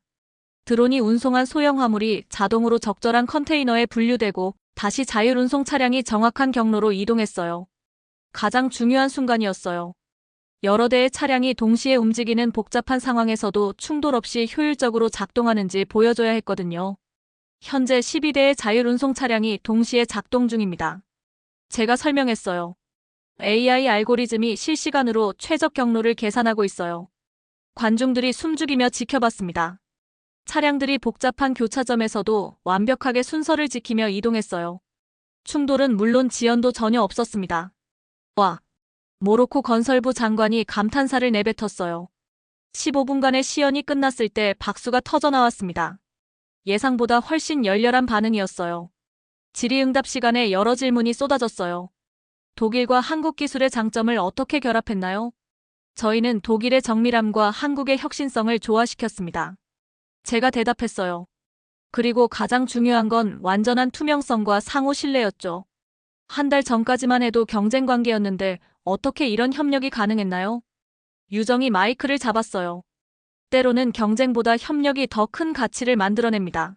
드론이 운송한 소형 화물이 자동으로 적절한 컨테이너에 분류되고 다시 자율운송 차량이 정확한 경로로 이동했어요. 가장 중요한 순간이었어요. 여러 대의 차량이 동시에 움직이는 복잡한 상황에서도 충돌 없이 효율적으로 작동하는지 보여줘야 했거든요. 현재 12대의 자율운송 차량이 동시에 작동 중입니다. 제가 설명했어요. AI 알고리즘이 실시간으로 최적 경로를 계산하고 있어요. 관중들이 숨죽이며 지켜봤습니다. 차량들이 복잡한 교차점에서도 완벽하게 순서를 지키며 이동했어요. 충돌은 물론 지연도 전혀 없었습니다. 와! 모로코 건설부 장관이 감탄사를 내뱉었어요. 15분간의 시연이 끝났을 때 박수가 터져나왔습니다. 예상보다 훨씬 열렬한 반응이었어요. 질의응답 시간에 여러 질문이 쏟아졌어요. 독일과 한국 기술의 장점을 어떻게 결합했나요? 저희는 독일의 정밀함과 한국의 혁신성을 조화시켰습니다. 제가 대답했어요. 그리고 가장 중요한 건 완전한 투명성과 상호 신뢰였죠. 한 달 전까지만 해도 경쟁 관계였는데 어떻게 이런 협력이 가능했나요? 유정이 마이크를 잡았어요. 때로는 경쟁보다 협력이 더 큰 가치를 만들어냅니다.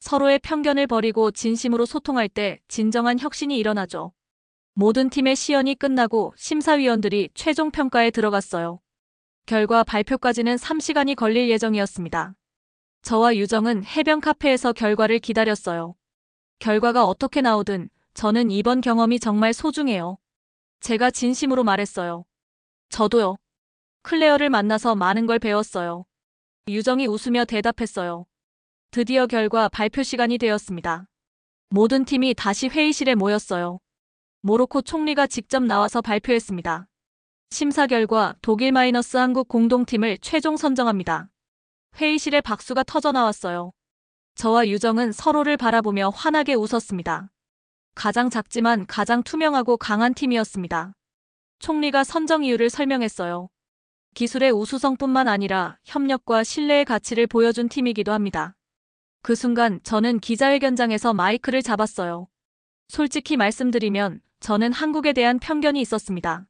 서로의 편견을 버리고 진심으로 소통할 때 진정한 혁신이 일어나죠. 모든 팀의 시연이 끝나고 심사위원들이 최종 평가에 들어갔어요. 결과 발표까지는 3시간이 걸릴 예정이었습니다. 저와 유정은 해변 카페에서 결과를 기다렸어요. 결과가 어떻게 나오든 저는 이번 경험이 정말 소중해요. 제가 진심으로 말했어요. 저도요. 클레어를 만나서 많은 걸 배웠어요. 유정이 웃으며 대답했어요. 드디어 결과 발표 시간이 되었습니다. 모든 팀이 다시 회의실에 모였어요. 모로코 총리가 직접 나와서 발표했습니다. 심사 결과 독일 마이너스 한국 공동팀을 최종 선정합니다. 회의실에 박수가 터져 나왔어요. 저와 유정은 서로를 바라보며 환하게 웃었습니다. 가장 작지만 가장 투명하고 강한 팀이었습니다. 총리가 선정 이유를 설명했어요. 기술의 우수성뿐만 아니라 협력과 신뢰의 가치를 보여준 팀이기도 합니다. 그 순간 저는 기자회견장에서 마이크를 잡았어요. 솔직히 말씀드리면 저는 한국에 대한 편견이 있었습니다.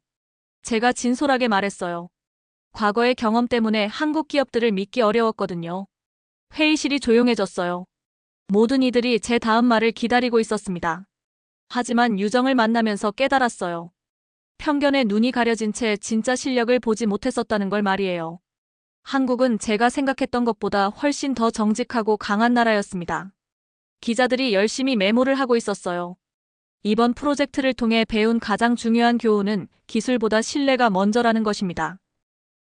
제가 진솔하게 말했어요. 과거의 경험 때문에 한국 기업들을 믿기 어려웠거든요. 회의실이 조용해졌어요. 모든 이들이 제 다음 말을 기다리고 있었습니다. 하지만 유정을 만나면서 깨달았어요. 편견에 눈이 가려진 채 진짜 실력을 보지 못했었다는 걸 말이에요. 한국은 제가 생각했던 것보다 훨씬 더 정직하고 강한 나라였습니다. 기자들이 열심히 메모를 하고 있었어요. 이번 프로젝트를 통해 배운 가장 중요한 교훈은 기술보다 신뢰가 먼저라는 것입니다.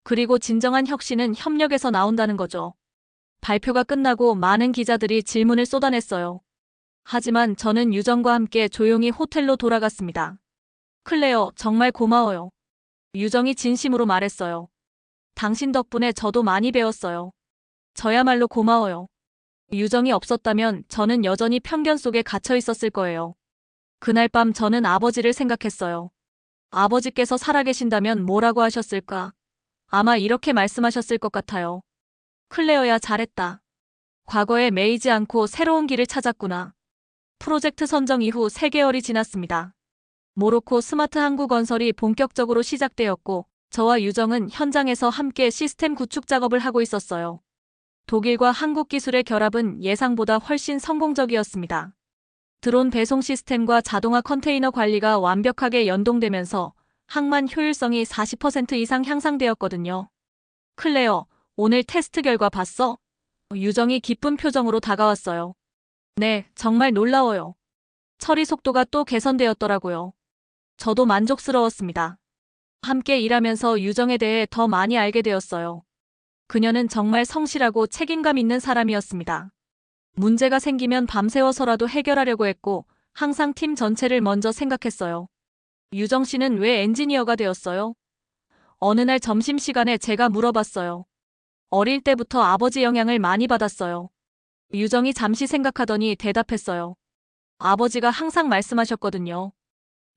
그리고 진정한 혁신은 협력에서 나온다는 거죠. 발표가 끝나고 많은 기자들이 질문을 쏟아냈어요. 하지만 저는 유정과 함께 조용히 호텔로 돌아갔습니다. 클레어, 정말 고마워요. 유정이 진심으로 말했어요. 당신 덕분에 저도 많이 배웠어요. 저야말로 고마워요. 유정이 없었다면 저는 여전히 편견 속에 갇혀 있었을 거예요. 그날 밤 저는 아버지를 생각했어요. 아버지께서 살아계신다면 뭐라고 하셨을까? 아마 이렇게 말씀하셨을 것 같아요. 클레어야, 잘했다. 과거에 매이지 않고 새로운 길을 찾았구나. 프로젝트 선정 이후 3개월이 지났습니다. 모로코 스마트 항구 건설이 본격적으로 시작되었고 저와 유정은 현장에서 함께 시스템 구축 작업을 하고 있었어요. 독일과 한국 기술의 결합은 예상보다 훨씬 성공적이었습니다. 드론 배송 시스템과 자동화 컨테이너 관리가 완벽하게 연동되면서 항만 효율성이 40% 이상 향상되었거든요. 클레어, 오늘 테스트 결과 봤어? 유정이 기쁜 표정으로 다가왔어요. 네, 정말 놀라워요. 처리 속도가 또 개선되었더라고요. 저도 만족스러웠습니다. 함께 일하면서 유정에 대해 더 많이 알게 되었어요. 그녀는 정말 성실하고 책임감 있는 사람이었습니다. 문제가 생기면 밤새워서라도 해결하려고 했고 항상 팀 전체를 먼저 생각했어요. 유정 씨는 왜 엔지니어가 되었어요? 어느 날 점심시간에 제가 물어봤어요. 어릴 때부터 아버지 영향을 많이 받았어요. 유정이 잠시 생각하더니 대답했어요. 아버지가 항상 말씀하셨거든요.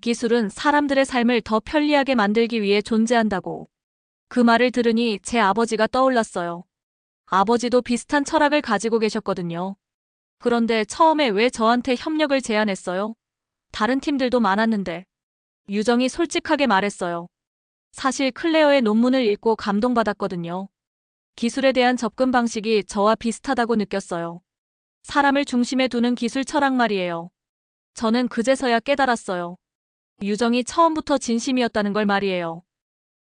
기술은 사람들의 삶을 더 편리하게 만들기 위해 존재한다고. 그 말을 들으니 제 아버지가 떠올랐어요. 아버지도 비슷한 철학을 가지고 계셨거든요. 그런데 처음에 왜 저한테 협력을 제안했어요? 다른 팀들도 많았는데. 유정이 솔직하게 말했어요. 사실 클레어의 논문을 읽고 감동받았거든요. 기술에 대한 접근 방식이 저와 비슷하다고 느꼈어요. 사람을 중심에 두는 기술 철학 말이에요. 저는 그제서야 깨달았어요. 유정이 처음부터 진심이었다는 걸 말이에요.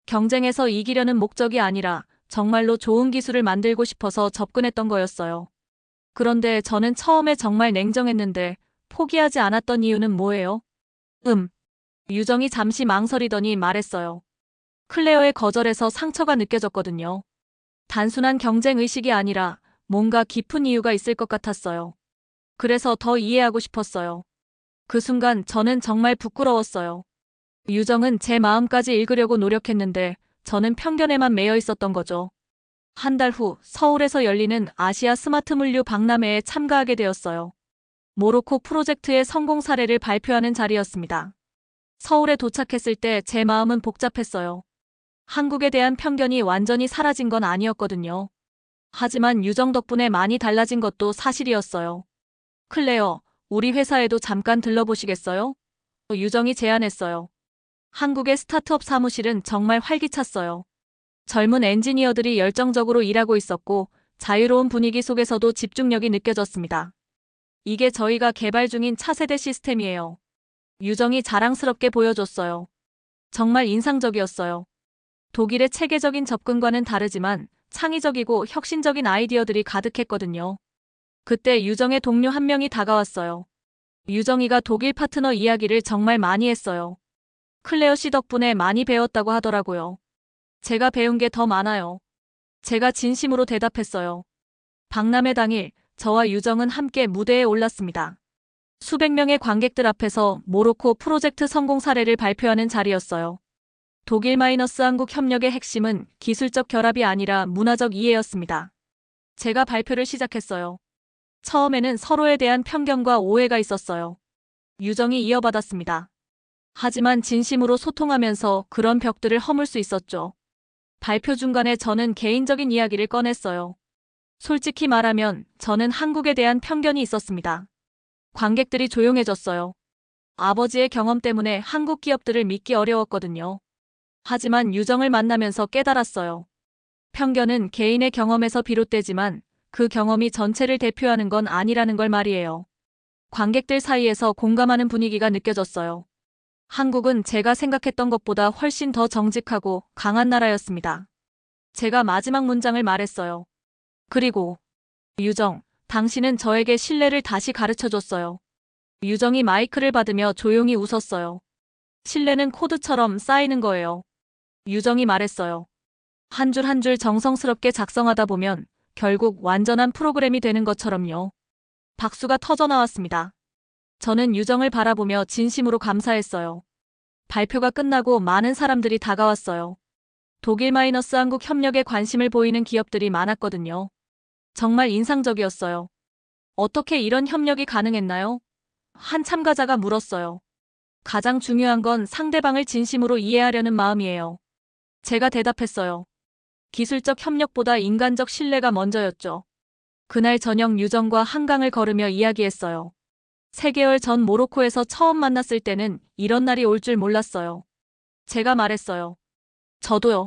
경쟁에서 이기려는 목적이 아니라 정말로 좋은 기술을 만들고 싶어서 접근했던 거였어요. 그런데 저는 처음에 정말 냉정했는데 포기하지 않았던 이유는 뭐예요? 유정이 잠시 망설이더니 말했어요. 클레어의 거절에서 상처가 느껴졌거든요. 단순한 경쟁 의식이 아니라 뭔가 깊은 이유가 있을 것 같았어요. 그래서 더 이해하고 싶었어요. 그 순간 저는 정말 부끄러웠어요. 유정은 제 마음까지 읽으려고 노력했는데 저는 편견에만 매여 있었던 거죠. 한 달 후 서울에서 열리는 아시아 스마트 물류 박람회에 참가하게 되었어요. 모로코 프로젝트의 성공 사례를 발표하는 자리였습니다. 서울에 도착했을 때 제 마음은 복잡했어요. 한국에 대한 편견이 완전히 사라진 건 아니었거든요. 하지만 유정 덕분에 많이 달라진 것도 사실이었어요. 클레어, 우리 회사에도 잠깐 들러보시겠어요? 유정이 제안했어요. 한국의 스타트업 사무실은 정말 활기찼어요. 젊은 엔지니어들이 열정적으로 일하고 있었고 자유로운 분위기 속에서도 집중력이 느껴졌습니다. 이게 저희가 개발 중인 차세대 시스템이에요. 유정이 자랑스럽게 보여줬어요. 정말 인상적이었어요. 독일의 체계적인 접근과는 다르지만 창의적이고 혁신적인 아이디어들이 가득했거든요. 그때 유정의 동료 한 명이 다가왔어요. 유정이가 독일 파트너 이야기를 정말 많이 했어요. 클레어 씨 덕분에 많이 배웠다고 하더라고요. 제가 배운 게 더 많아요. 제가 진심으로 대답했어요. 박람회 당일 저와 유정은 함께 무대에 올랐습니다. 수백 명의 관객들 앞에서 모로코 프로젝트 성공 사례를 발표하는 자리였어요. 독일 마이너스 한국 협력의 핵심은 기술적 결합이 아니라 문화적 이해였습니다. 제가 발표를 시작했어요. 처음에는 서로에 대한 편견과 오해가 있었어요. 유정이 이어받았습니다. 하지만 진심으로 소통하면서 그런 벽들을 허물 수 있었죠. 발표 중간에 저는 개인적인 이야기를 꺼냈어요. 솔직히 말하면 저는 한국에 대한 편견이 있었습니다. 관객들이 조용해졌어요. 아버지의 경험 때문에 한국 기업들을 믿기 어려웠거든요. 하지만 유정을 만나면서 깨달았어요. 편견은 개인의 경험에서 비롯되지만 그 경험이 전체를 대표하는 건 아니라는 걸 말이에요. 관객들 사이에서 공감하는 분위기가 느껴졌어요. 한국은 제가 생각했던 것보다 훨씬 더 정직하고 강한 나라였습니다. 제가 마지막 문장을 말했어요. 그리고 유정, 당신은 저에게 신뢰를 다시 가르쳐줬어요. 유정이 마이크를 받으며 조용히 웃었어요. 신뢰는 코드처럼 쌓이는 거예요. 유정이 말했어요. 한 줄 한 줄 정성스럽게 작성하다 보면 결국 완전한 프로그램이 되는 것처럼요. 박수가 터져 나왔습니다. 저는 유정을 바라보며 진심으로 감사했어요. 발표가 끝나고 많은 사람들이 다가왔어요. 독일 마이너스 한국 협력에 관심을 보이는 기업들이 많았거든요. 정말 인상적이었어요. 어떻게 이런 협력이 가능했나요? 한 참가자가 물었어요. 가장 중요한 건 상대방을 진심으로 이해하려는 마음이에요. 제가 대답했어요. 기술적 협력보다 인간적 신뢰가 먼저였죠. 그날 저녁 유정과 한강을 걸으며 이야기했어요. 3개월 전 모로코에서 처음 만났을 때는 이런 날이 올 줄 몰랐어요. 제가 말했어요. 저도요.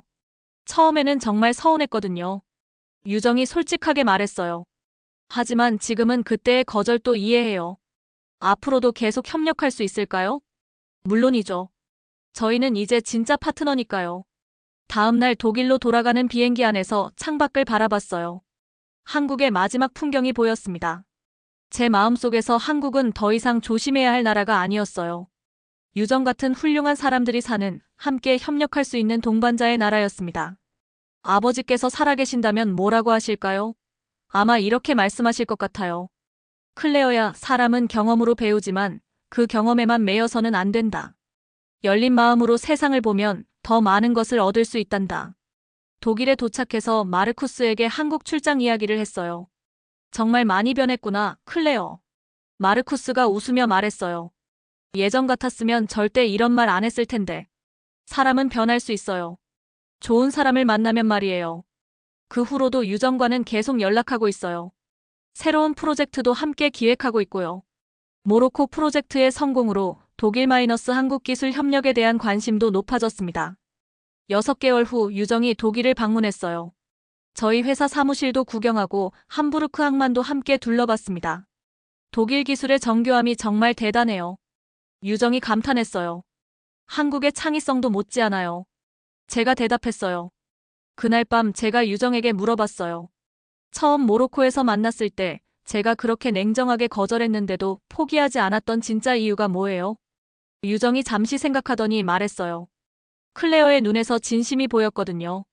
처음에는 정말 서운했거든요. 유정이 솔직하게 말했어요. 하지만 지금은 그때의 거절도 이해해요. 앞으로도 계속 협력할 수 있을까요? 물론이죠. 저희는 이제 진짜 파트너니까요. 다음 날 독일로 돌아가는 비행기 안에서 창밖을 바라봤어요. 한국의 마지막 풍경이 보였습니다. 제 마음속에서 한국은 더 이상 조심해야 할 나라가 아니었어요. 유정 같은 훌륭한 사람들이 사는, 함께 협력할 수 있는 동반자의 나라였습니다. 아버지께서 살아계신다면 뭐라고 하실까요? 아마 이렇게 말씀하실 것 같아요. 클레어야, 사람은 경험으로 배우지만 그 경험에만 매여서는 안 된다. 열린 마음으로 세상을 보면 더 많은 것을 얻을 수 있단다. 독일에 도착해서 마르쿠스에게 한국 출장 이야기를 했어요. 정말 많이 변했구나, 클레어. 마르쿠스가 웃으며 말했어요. 예전 같았으면 절대 이런 말 안 했을 텐데. 사람은 변할 수 있어요. 좋은 사람을 만나면 말이에요. 그 후로도 유정과는 계속 연락하고 있어요. 새로운 프로젝트도 함께 기획하고 있고요. 모로코 프로젝트의 성공으로 독일 마이너스 한국 기술 협력에 대한 관심도 높아졌습니다. 6개월 후 유정이 독일을 방문했어요. 저희 회사 사무실도 구경하고 함부르크 항만도 함께 둘러봤습니다. 독일 기술의 정교함이 정말 대단해요. 유정이 감탄했어요. 한국의 창의성도 못지않아요. 제가 대답했어요. 그날 밤 제가 유정에게 물어봤어요. 처음 모로코에서 만났을 때 제가 그렇게 냉정하게 거절했는데도 포기하지 않았던 진짜 이유가 뭐예요? 유정이 잠시 생각하더니 말했어요. 클레어의 눈에서 진심이 보였거든요.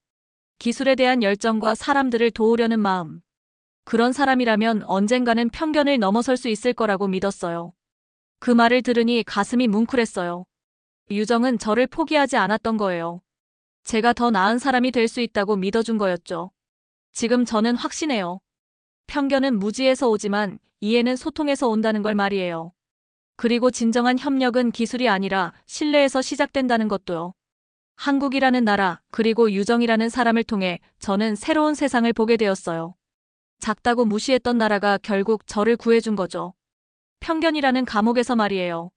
기술에 대한 열정과 사람들을 도우려는 마음. 그런 사람이라면 언젠가는 편견을 넘어설 수 있을 거라고 믿었어요. 그 말을 들으니 가슴이 뭉클했어요. 유정은 저를 포기하지 않았던 거예요. 제가 더 나은 사람이 될 수 있다고 믿어준 거였죠. 지금 저는 확신해요. 편견은 무지에서 오지만 이해는 소통에서 온다는 걸 말이에요. 그리고 진정한 협력은 기술이 아니라 신뢰에서 시작된다는 것도요. 한국이라는 나라, 그리고 유정이라는 사람을 통해 저는 새로운 세상을 보게 되었어요. 작다고 무시했던 나라가 결국 저를 구해준 거죠. 편견이라는 감옥에서 말이에요.